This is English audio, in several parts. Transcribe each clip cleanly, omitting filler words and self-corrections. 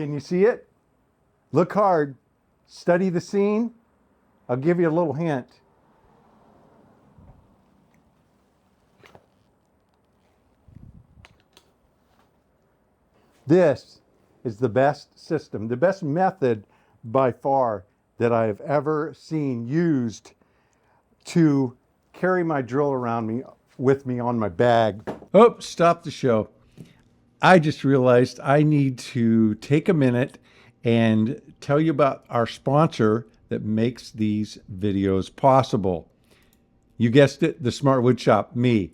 Can you see it? Look hard. Study the scene. I'll give you a little hint. This is the best system, the best method by far that I have ever seen used to carry my drill around with me on my bag. Oh, stop the show. I just realized I need to take a minute and tell you about our sponsor that makes these videos possible. You guessed it, the Smart Wood Shop, me.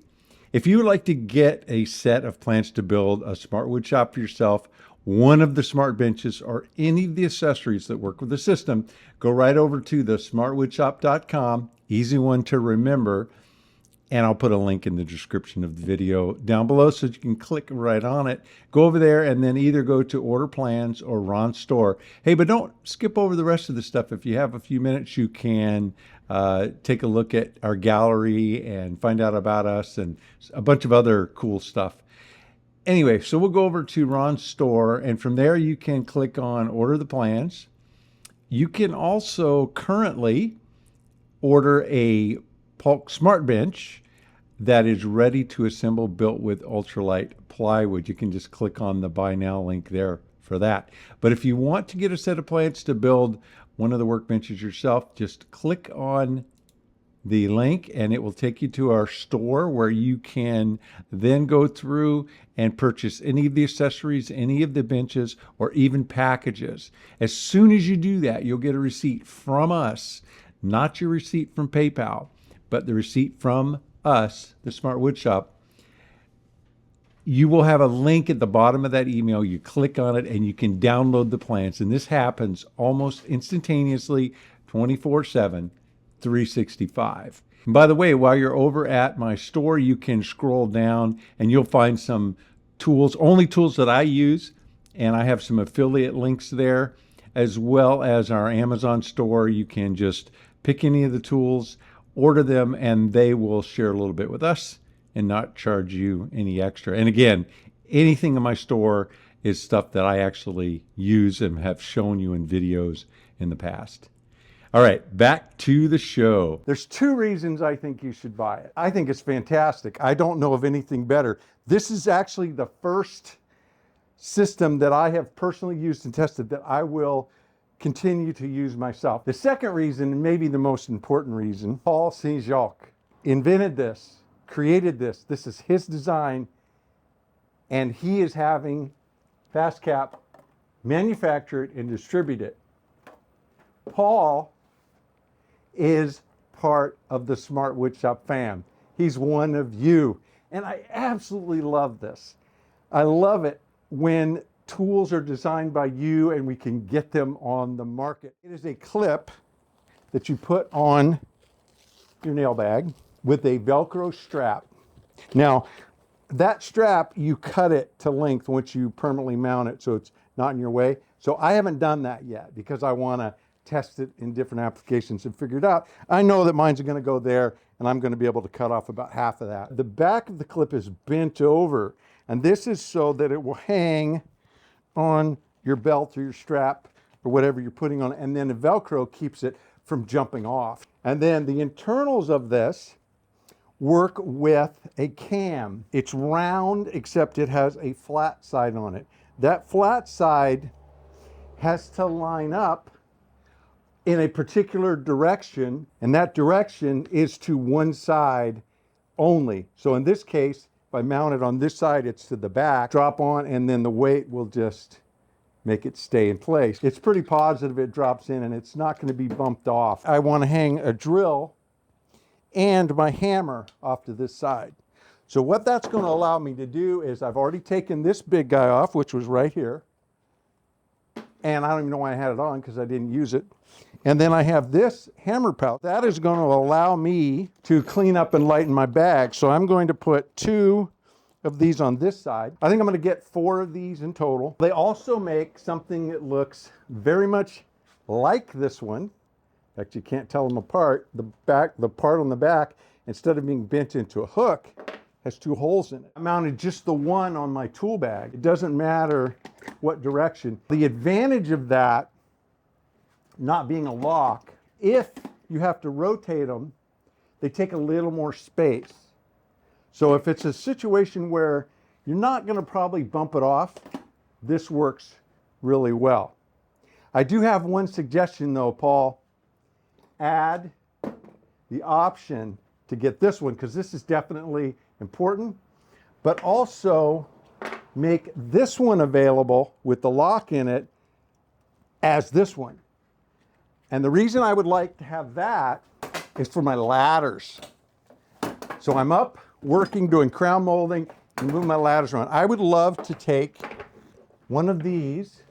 If you would like to get a set of plans to build a smart wood shop for yourself, one of the smart benches, or any of the accessories that work with the system, go right over to the smartwoodshop.com, easy one to remember, and I'll put a link in the description of the video down below so you can click right on it. Go over there and then either go to Order Plans or Ron's Store. Hey, but don't skip over the rest of the stuff. If you have a few minutes, you can take a look at our gallery and find out about us and a bunch of other cool stuff. Anyway, so we'll go over to Ron's Store, and from there you can click on Order the Plans. You can also currently order a Paulk Smart Bench that is ready to assemble, built with ultralight plywood. You can just click on the Buy Now link there for that. But if you want to get a set of plans to build one of the workbenches yourself, just click on the link and it will take you to our store where you can then go through and purchase any of the accessories, any of the benches, or even packages. As soon as you do that, you'll get a receipt from us, not your receipt from PayPal, but the receipt from us, the Smart Wood Shop. You will have a link at the bottom of that email. You click on it and you can download the plans. And this happens almost instantaneously, 24/7, 365. And by the way, while you're over at my store, you can scroll down and you'll find some tools, only tools that I use. And I have some affiliate links there, as well as our Amazon store. You can just pick any of the tools, order them, and they will share a little bit with us and not charge you any extra. And again, anything in my store is stuff that I actually use and have shown you in videos in the past. All right, back to the show. There's two reasons I think you should buy it. I think it's fantastic. I don't know of anything better. This is actually the first system that I have personally used and tested that I will continue to use myself. The second reason, and maybe the most important reason, Paulk invented this, created this. This is his design, and he is having FastCap manufacture it and distribute it. Paul is part of the Smart Wood Shop fam. He's one of you, and I absolutely love this. I love it when tools are designed by you and we can get them on the market. It is a clip that you put on your nail bag with a Velcro strap. Now, that strap, you cut it to length once you permanently mount it so it's not in your way. So I haven't done that yet because I want to test it in different applications and figure it out. I know that mine's going to go there and I'm going to be able to cut off about half of that. The back of the clip is bent over, and this is so that it will hang on your belt or your strap or whatever you're putting on, and then the Velcro keeps it from jumping off. And then the internals of this work with a cam. It's round, except it has a flat side on it. That flat side has to line up in a particular direction, and that direction is to one side only. So in this case, if I mount it on this side, it's to the back, drop on, and then the weight will just make it stay in place. It's pretty positive it drops in and it's not going to be bumped off. I want to hang a drill and my hammer off to this side. So what that's going to allow me to do is, I've already taken this big guy off, which was right here. And I don't even know why I had it on because I didn't use it. And then I have this hammer pouch. That is going to allow me to clean up and lighten my bag. So I'm going to put 2 of these on this side. I think I'm going to get 4 of these in total. They also make something that looks very much like this one. In fact, you can't tell them apart. The part on the back, instead of being bent into a hook, has 2 holes in it. I mounted just the one on my tool bag. It doesn't matter what direction. The advantage of that not being a lock, if you have to rotate them, they take a little more space. So if it's a situation where you're not going to probably bump it off, this works really well. I do have one suggestion though, Paul. Add the option to get this one, because this is definitely important, but also make this one available with the lock in it as this one. And the reason I would like to have that is for my ladders. So I'm up working, doing crown molding, and moving my ladders around. I would love to take one of these,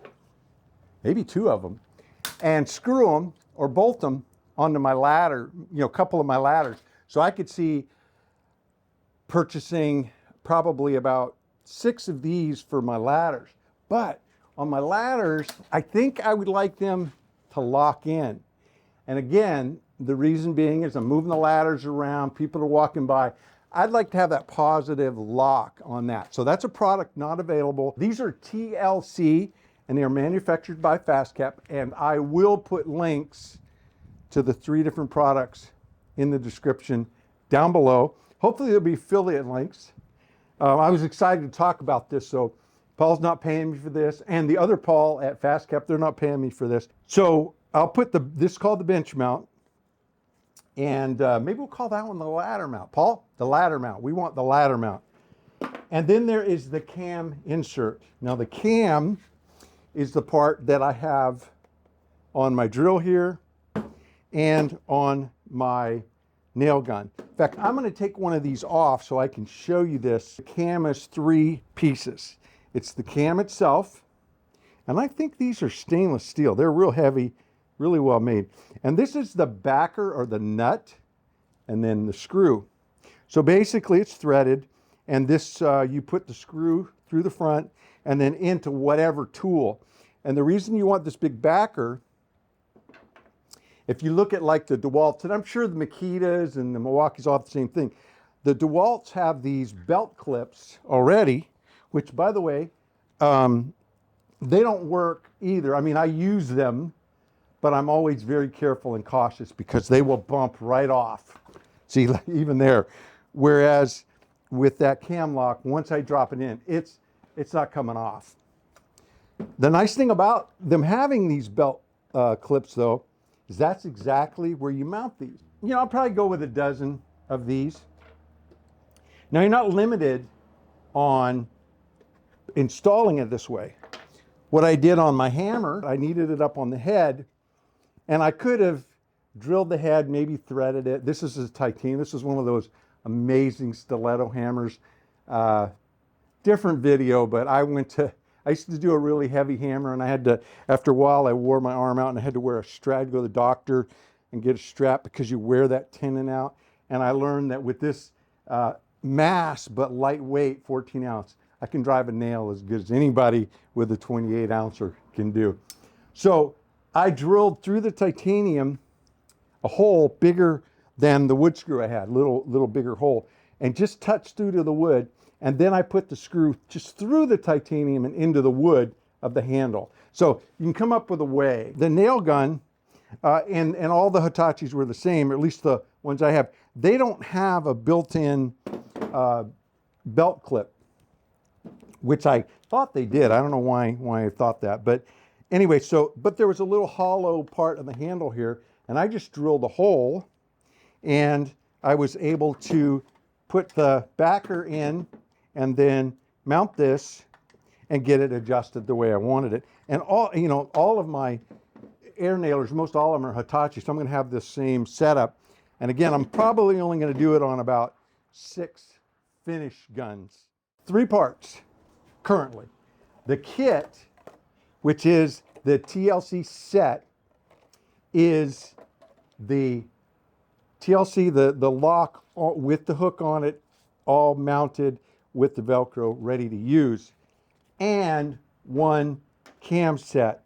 maybe 2 of them, and screw them or bolt them onto my ladder, a couple of my ladders. So I could see purchasing probably about 6 of these for my ladders. But on my ladders, I think I would like them to lock in. And again, the reason being is I'm moving the ladders around, people are walking by. I'd like to have that positive lock on that. So that's a product not available. These are TLC and they are manufactured by FastCap, and I will put links to the 3 different products in the description down below. Hopefully there'll be affiliate links. I was excited to talk about this, so Paul's not paying me for this, and the other Paul at FastCap, they're not paying me for this. So I'll put this is called the bench mount, and maybe we'll call that one the ladder mount. Paul, the ladder mount. We want the ladder mount. And then there is the cam insert. Now the cam is the part that I have on my drill here and on my nail gun. In fact, I'm going to take one of these off so I can show you this. The cam is 3 pieces. It's the cam itself, and I think these are stainless steel. They're real heavy, really well made. And this is the backer or the nut, and then the screw. So basically it's threaded, and this you put the screw through the front and then into whatever tool. And the reason you want this big backer, if you look at like the DeWalt's, and I'm sure the Makitas and the Milwaukee's all the same thing. The DeWalt's have these belt clips already, which by the way, they don't work either. I mean, I use them, but I'm always very careful and cautious because they will bump right off. See, even there. Whereas with that cam lock, once I drop it in, it's not coming off. The nice thing about them having these belt clips though, is that's exactly where you mount these. I'll probably go with a dozen of these. Now you're not limited on installing it this way. What I did on my hammer, I needed it up on the head, and I could have drilled the head, maybe threaded it. This is a titanium. This is one of those amazing stiletto hammers. Different video, but I used to do a really heavy hammer, and I had to, after a while, I wore my arm out and I had to wear a strap, go to the doctor and get a strap because you wear that tendon out. And I learned that with this mass but lightweight 14 ounce, I can drive a nail as good as anybody with a 28 ouncer can do. So I drilled through the titanium a hole bigger than the wood screw I had, little bigger hole, and just touched through to the wood. And then I put the screw just through the titanium and into the wood of the handle. So you can come up with a way. The nail gun and all the Hitachis were the same, or at least the ones I have. They don't have a built-in belt clip, which I thought they did. I don't know why I thought that. But anyway, but there was a little hollow part of the handle here, and I just drilled a hole, and I was able to put the backer in and then mount this and get it adjusted the way I wanted it. And all of my air nailers, most all of them are Hitachi, so I'm going to have this same setup. And again, I'm probably only going to do it on about 6 finish guns. 3 parts currently. The kit, which is the TLC set, is the TLC, the lock with the hook on it, all mounted with the Velcro ready to use, and 1 cam set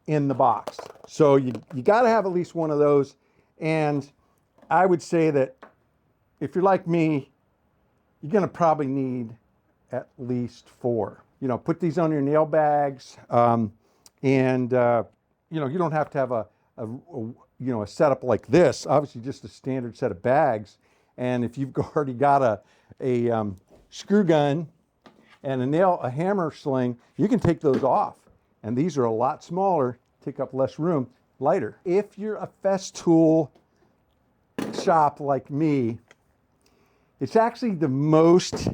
in the box. So you got to have at least one of those. And I would say that if you're like me, you're going to probably need at least 4. You know, put these on your nail bags, and you know, you don't have to have a setup like this. Obviously, just a standard set of bags. And if you've already got a screw gun and a hammer sling, you can take those off. And these are a lot smaller, take up less room, lighter. If you're a Festool shop like me, it's actually the most,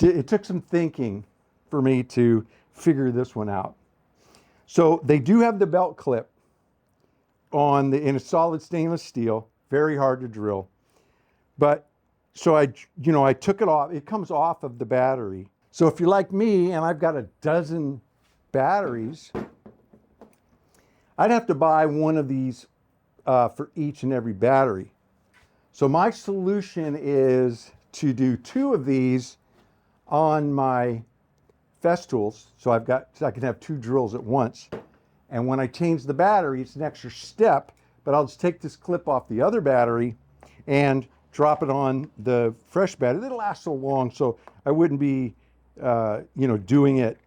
it took some thinking for me to figure this one out. So they do have the belt clip in a solid stainless steel, very hard to drill. But so I took it off. It comes off of the battery. So if you're like me and I've got a dozen batteries, I'd have to buy one of these for each and every battery. So my solution is to do 2 of these on my Festools. So I can have 2 drills at once. And when I change the battery, it's an extra step, but I'll just take this clip off the other battery and drop it on the fresh battery. It'll last so long, so I wouldn't be, doing it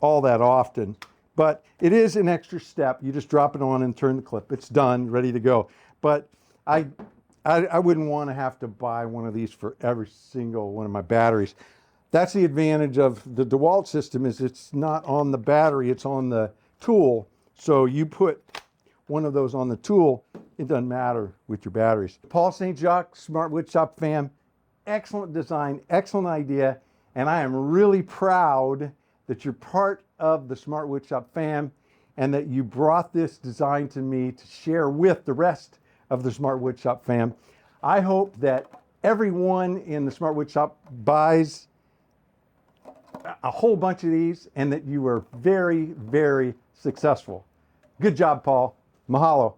all that often. But it is an extra step. You just drop it on and turn the clip. It's done, ready to go. But I wouldn't want to have to buy one of these for every single one of my batteries. That's the advantage of the DeWalt system, is it's not on the battery, it's on the tool. So you put one of those on the tool, it doesn't matter with your batteries. Paul St. Jacques, Smart Woodshop fam, excellent design, excellent idea, and I am really proud that you're part of the Smart Woodshop fam and that you brought this design to me to share with the rest of the Smart Woodshop fam. I hope that everyone in the Smart Woodshop buys a whole bunch of these and that you are very, very successful. Good job, Paul. Mahalo.